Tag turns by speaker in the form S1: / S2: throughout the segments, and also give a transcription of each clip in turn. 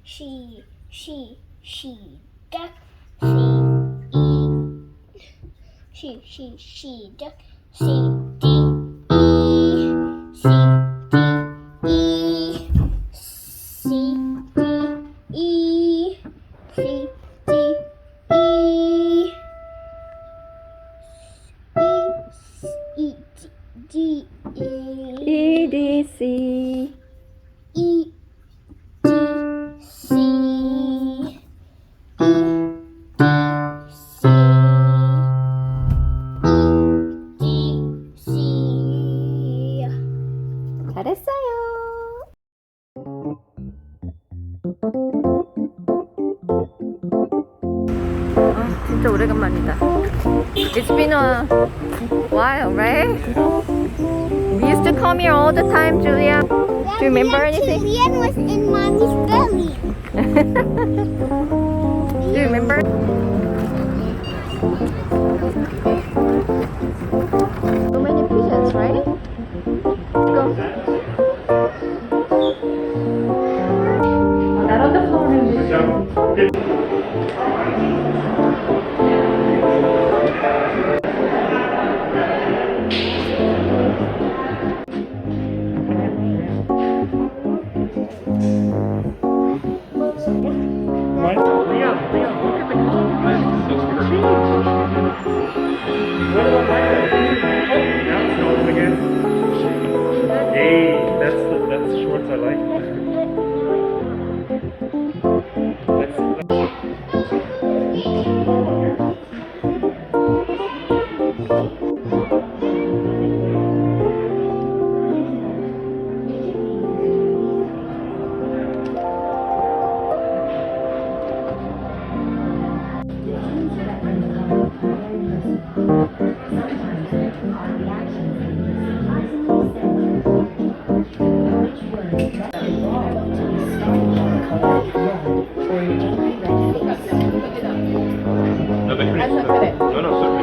S1: 시작. 시작. C D E C D E C D E E D
S2: E D C
S1: E D C
S2: 잘했어요. 아, 진짜 오래간만이다. It's been a while, right? We used to come here all the time, Julia. Do you remember anything?
S1: Julian was in mommy's belly.
S2: Do you remember? So many pigeons, right? Go. Not on the floor.
S3: Hey, that's the shorts I like.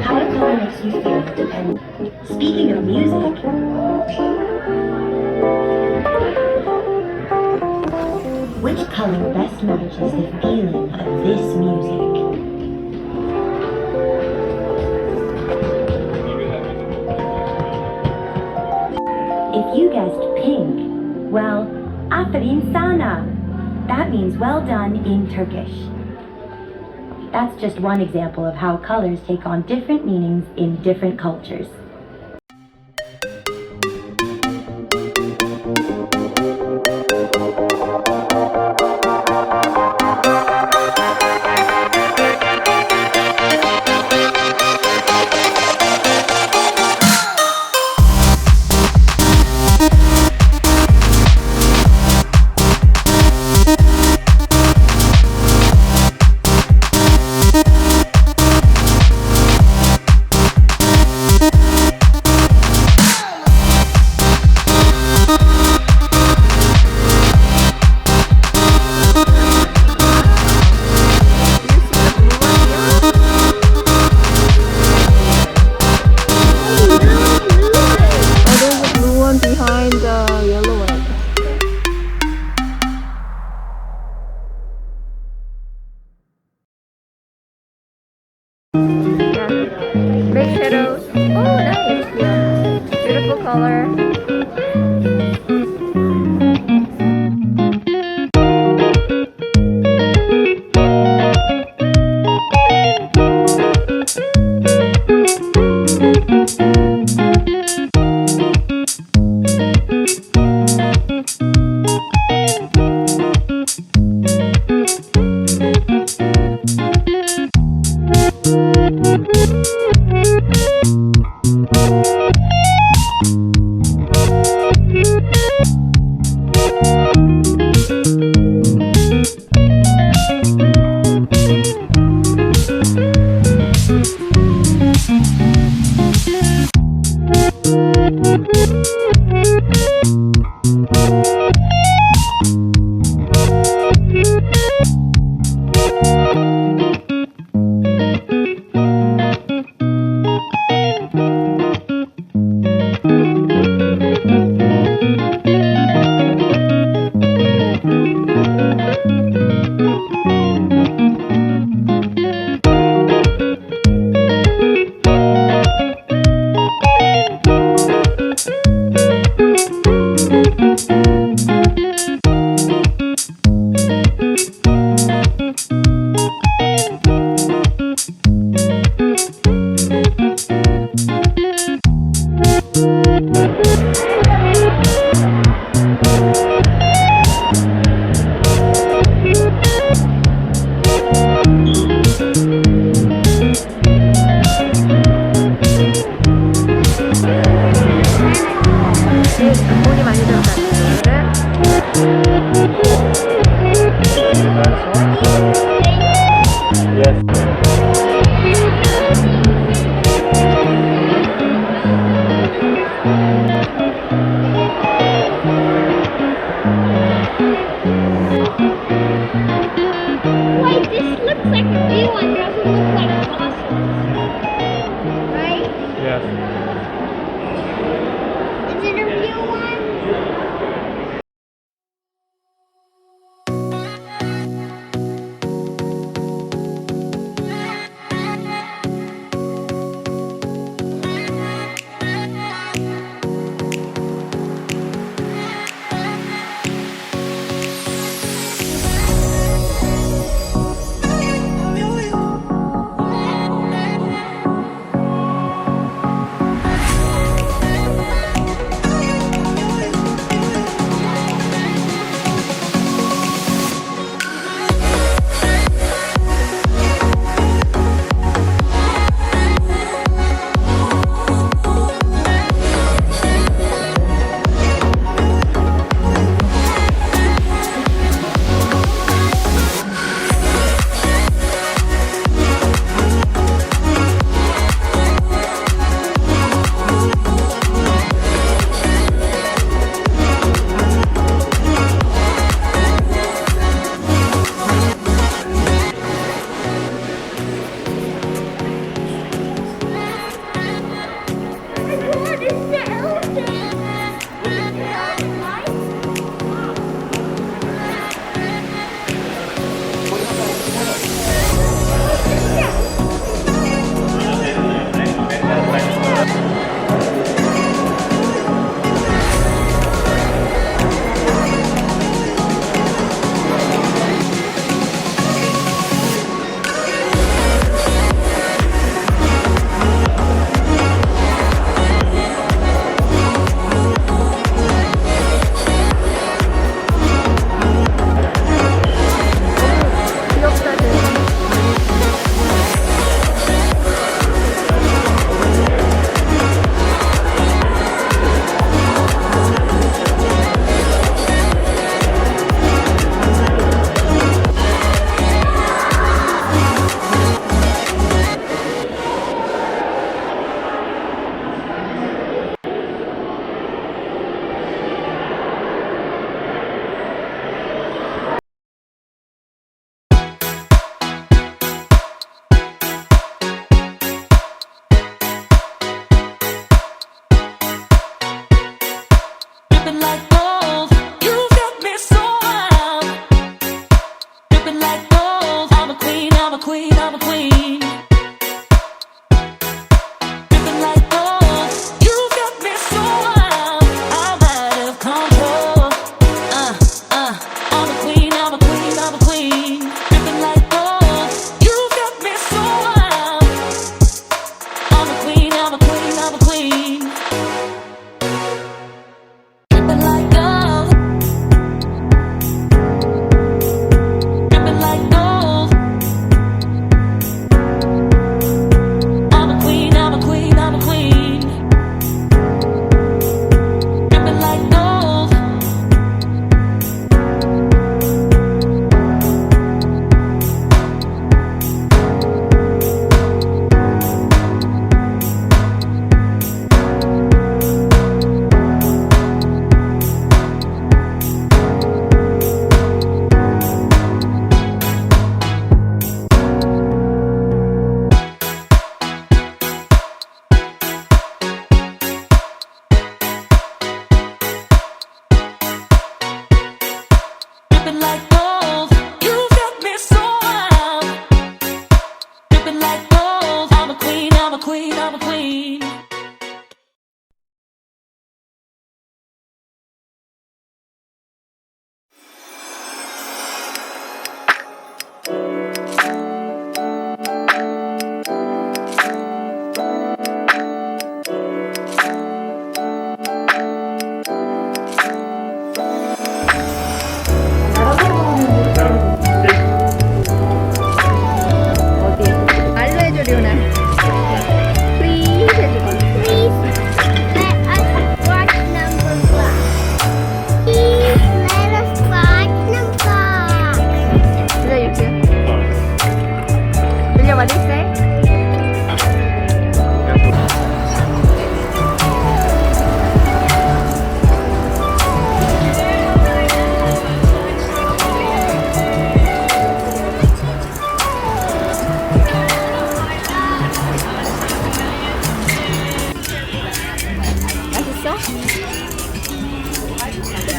S4: How a color makes you feel depends. Speaking of music, which color best matches the feeling of this music? If you guessed pink, well, aferin sana. That means well done in Turkish. That's just one example of how colors take on different meanings in different cultures.
S2: Behind the yellow one. Yeah. Big shadows. Oh, nice. Yeah. Beautiful color. 역시 돈이 많이 들어가는
S3: Yes.
S1: Wait, this looks like a real one. Doesn't look like fossils, right?
S3: Yes.
S1: Is it a real one?
S5: I'm a queen, I'm a queen. Dripping like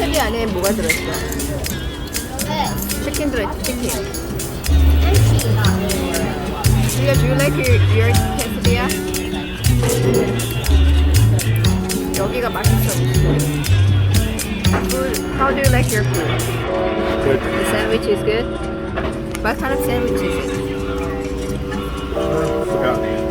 S2: 캐스디 안에 뭐가 들어있어? 치킨 들어있어, 치킨. Julia, do you like your quesadilla? 여기가 맛있어. Food, how do you like your food?
S3: Good.
S2: The sandwich is good? What kind of sandwich is it?
S3: Forgot.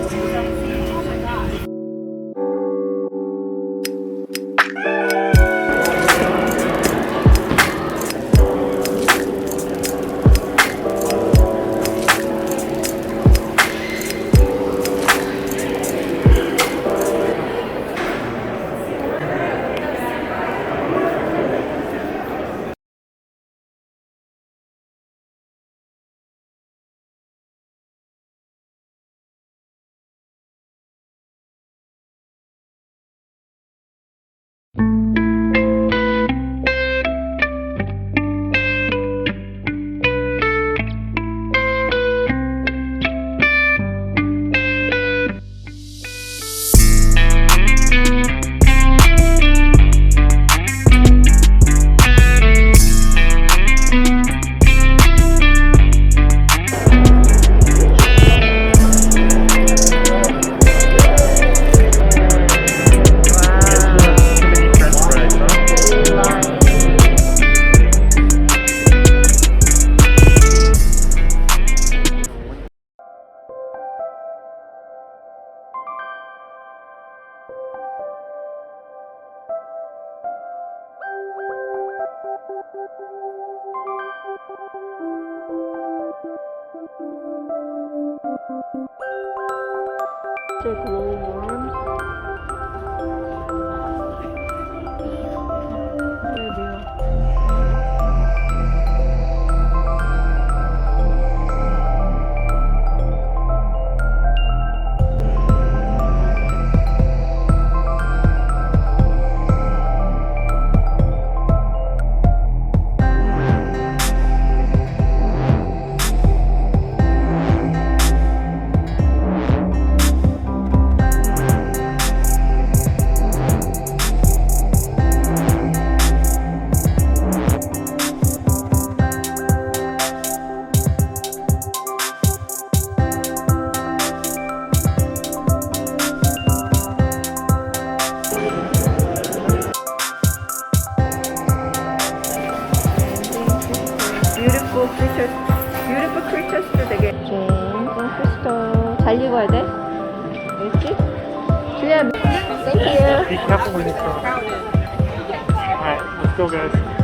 S2: Beautiful creatures도 되게 크리스터 잘 읽어야 돼. 알겠지? 줄리아, thank you.
S3: Be careful when you cross. Alright, let's go guys.